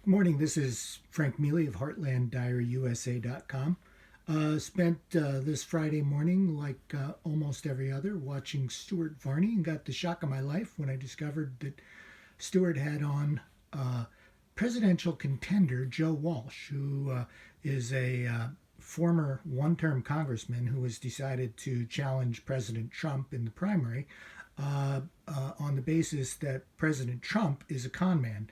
Good morning. This is Frank Mealy of HeartlandDiaryUSA.com. Spent this Friday morning, like almost every other, watching Stuart Varney, and got the shock of my life when I discovered that Stuart had on presidential contender Joe Walsh, who is a former one-term congressman who has decided to challenge President Trump in the primary on the basis that President Trump is a con man.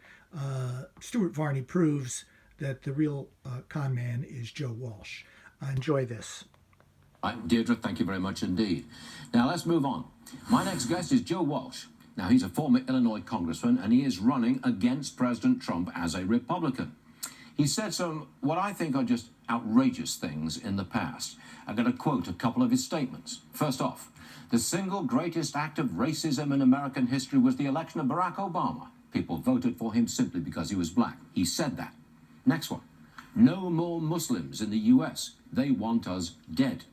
Stuart Varney proves that the real con man is Joe Walsh. Enjoy this. Deirdre, thank you very much indeed. Now let's move on. My next guest is Joe Walsh. Now he's a former Illinois congressman and he is running against President Trump as a Republican. He said some, what I think are just outrageous things in the past. I'm going to quote a couple of his statements. First off, the single greatest act of racism in American history was the election of Barack Obama. People voted for him simply because he was black. He said that. Next one. No more Muslims in the US. They want us dead.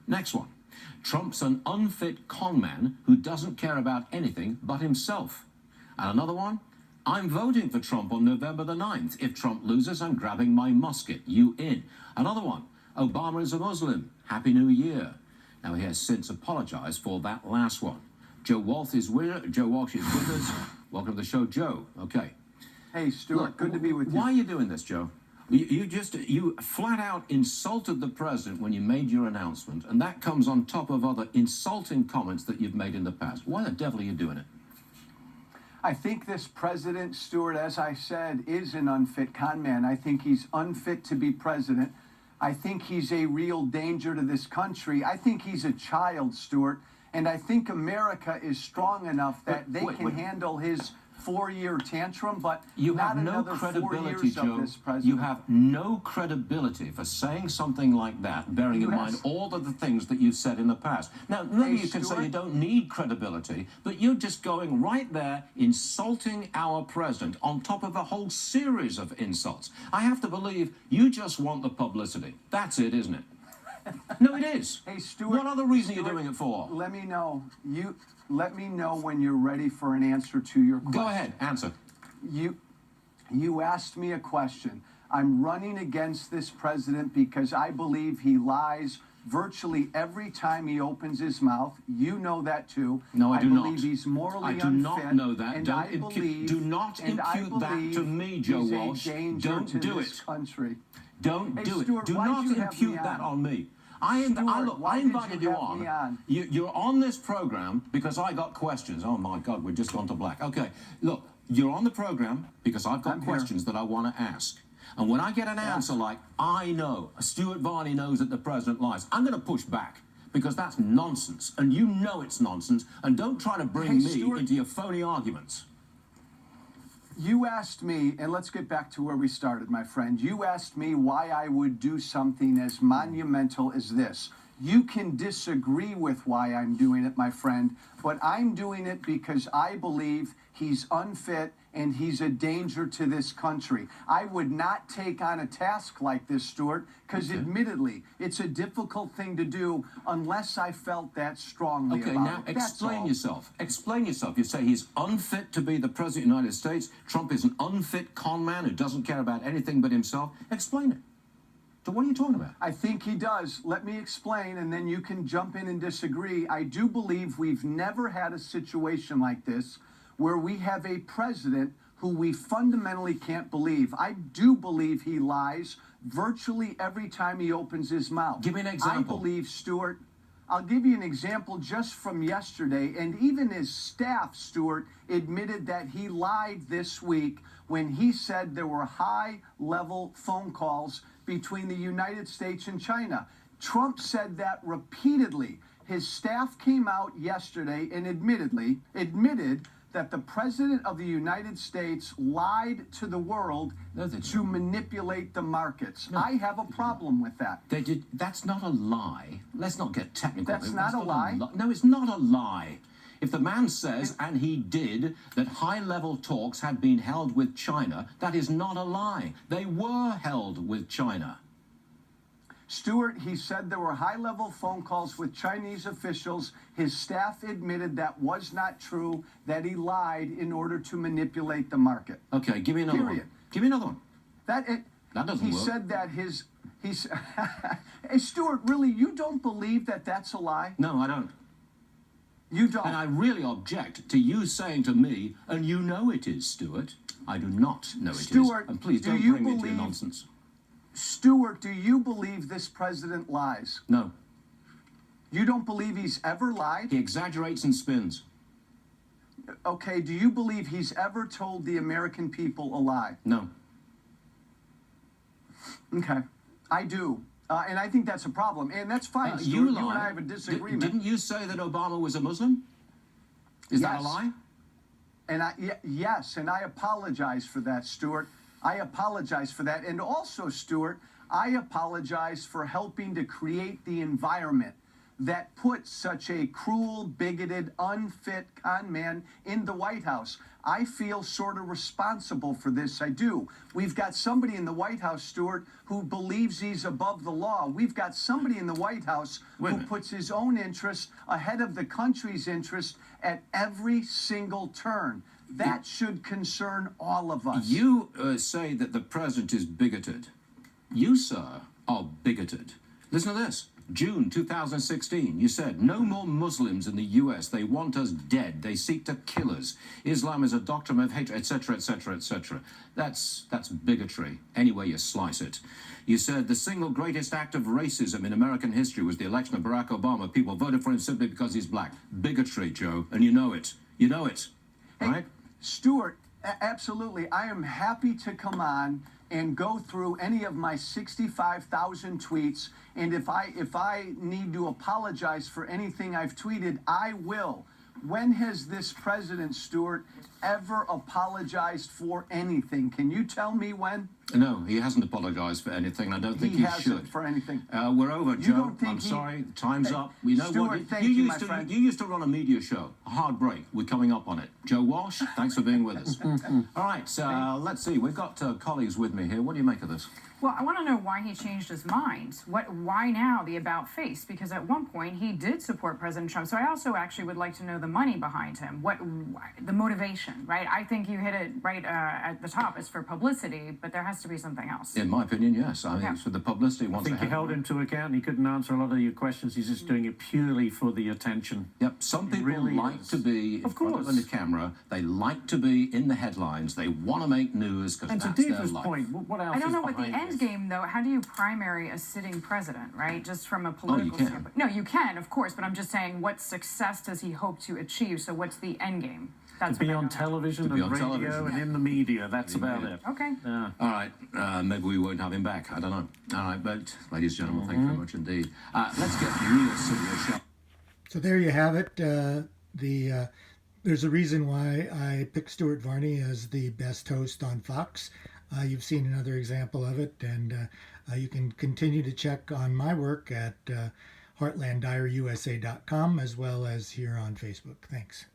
Next one. Trump's an unfit con man who doesn't care about anything but himself. And another one. I'm voting for Trump on November the 9th. If Trump loses, I'm grabbing my musket. You in. Another one. Obama is a Muslim. Happy New Year. Now he has since apologized for that last one. Joe Walsh is with us. Welcome to the show, Joe. Okay. Hey, Stuart, Look, good to be with you. Why are you doing this, Joe? You flat out insulted the president when you made your announcement, and that comes on top of other insulting comments that you've made in the past. Why the devil are you doing it? I think this president, Stuart, as I said, is an unfit con man. I think he's unfit to be president. I think he's a real danger to this country. I think he's a child, Stuart. And I think America is strong enough that they can handle his four-year tantrum, but you not have no another 4 credibility, years Joe. of this president. You have no credibility for saying something like that, bearing in mind all of the things that you've said in the past. Now, maybe you can say you don't need credibility, but you're just going right there, insulting our president on top of a whole series of insults. I have to believe you just want the publicity. That's it, isn't it? No, it is. Hey, Stuart. What other reason Stuart, are you doing it for? Let me know. Let me know when you're ready for an answer to your question. Go ahead, answer. You asked me a question. I'm running against this president because I believe he lies virtually every time he opens his mouth. You know that too. No, I do not. I believe he's morally unfit. I do not know that. And Don't I believe, do not impute that to me, Joe Walsh. Don't do it. Country. Don't do Stuart, it. Do not impute that on me. I invited you on. You're on this program because I got questions. Oh my God, we've just gone to black. Okay, look, you're on the program because I've got questions that I want to ask. And when I get an answer like, I know, Stuart Varney knows that the president lies, I'm going to push back because that's nonsense. And you know it's nonsense. And don't try to bring me into your phony arguments. You asked me, and let's get back to where we started, my friend. You asked me why I would do something as monumental as this. You can disagree with why I'm doing it, my friend, but I'm doing it because I believe he's unfit and he's a danger to this country. I would not take on a task like this, Stuart, because admittedly, it's a difficult thing to do unless I felt that strongly about it. Okay, now explain yourself. Explain yourself. You say he's unfit to be the president of the United States. Trump is an unfit con man who doesn't care about anything but himself. Explain it. So what are you talking about? I think he does. Let me explain, and then you can jump in and disagree. I do believe we've never had a situation like this where we have a president who we fundamentally can't believe. I do believe he lies virtually every time he opens his mouth. Give me an example. I believe, Stuart, I'll give you an example just from yesterday, and even his staff, Stuart, admitted that he lied this week when he said there were high-level phone calls between the United States and China. Trump said that repeatedly. His staff came out yesterday and admitted that the president of the United States lied to the world to manipulate the markets. I have a problem with that. That's not a lie. Let's not get technical. That's not a lie? No, it's not a lie. If the man says, and he did, that high-level talks had been held with China, that is not a lie. They were held with China. Stuart, he said there were high-level phone calls with Chinese officials. His staff admitted that was not true, that he lied in order to manipulate the market. Okay, give me another one. Give me another one. That doesn't he work. said that he's. Hey, Stuart, really, you don't believe that that's a lie? No, I don't. You don't. And I really object to you saying to me, and you know it is, Stuart. I do not know it is. Stuart, And please do don't you bring me to your believe- nonsense. Stuart, do you believe this president lies? No. You don't believe he's ever lied? He exaggerates and spins. Okay, do you believe he's ever told the American people a lie? No. Okay, I do. And I think that's a problem. And that's fine, Stuart. You You lie. and I have a disagreement. Didn't you say that Obama was a Muslim? Is that a Yes. lie? And yes, and I apologize for that, Stuart. I apologize for that. And also, Stuart, I apologize for helping to create the environment that put such a cruel, bigoted, unfit con man in the White House. I feel sort of responsible for this. I do. We've got somebody in the White House, Stuart, who believes he's above the law. We've got somebody in the White House Wait a who minute. puts his own interests ahead of the country's interest at every single turn. That should concern all of us. You say that the president is bigoted. You, sir, are bigoted. Listen to this. June 2016, you said, no more Muslims in the US. They want us dead. They seek to kill us. Islam is a doctrine of hatred, etc., etc., etc. That's bigotry, any way you slice it. You said the single greatest act of racism in American history was the election of Barack Obama. People voted for him simply because he's black. Bigotry, Joe, and you know it. You know it, Hey, right? Stuart, absolutely. I am happy to come on and go through any of my 65,000 tweets. And if I need to apologize for anything I've tweeted, I will. When has this president, Stuart, ever apologized for anything? Can you tell me when? No, he hasn't apologized for anything. I don't think he hasn't should. for anything. We're over, Joe. don't think I'm he- sorry. Time's Hey, up. You know Stuart, what? thank you, my used to, friend. you used to run a media show. A hard break. We're coming up on it. Joe Walsh, thanks for being with us. All right, let's see. We've got colleagues with me here. What do you make of this? Well, I want to know why he changed his mind. Why now the about face? Because at one point he did support President Trump. So I also actually would like to know the money behind him. The motivation, right? I think you hit it right at the top. It's for publicity, but there has to be something else. In my opinion, yes. I think Yeah. it's for the publicity. I Wants think to you have held him to account. He couldn't answer a lot of your questions. He's just doing it purely for the attention. Yep. Some people really like is. to be in Of front of course. the camera. They like to be in the headlines. They want to make news because And to that's their Deidre's life. point, what else I don't is know what the behind end this? game, though. How do you primary a sitting president, right? Just from a political can. standpoint. No, you can, of course, but I'm just saying, what success does he hope to achieve? So what's the end game? To be what I on don't know. television To be and on radio television. and in the media. That's In the about media. it. Okay. Yeah. All right, maybe we won't have him back. I don't know. All right, but ladies and gentlemen, thank you very much indeed. Let's get real serious, shall So there you have it. There's a reason why I picked Stuart Varney as the best host on Fox. You've seen another example of it, and you can continue to check on my work at heartlanddiaryusa.com as well as here on Facebook. Thanks.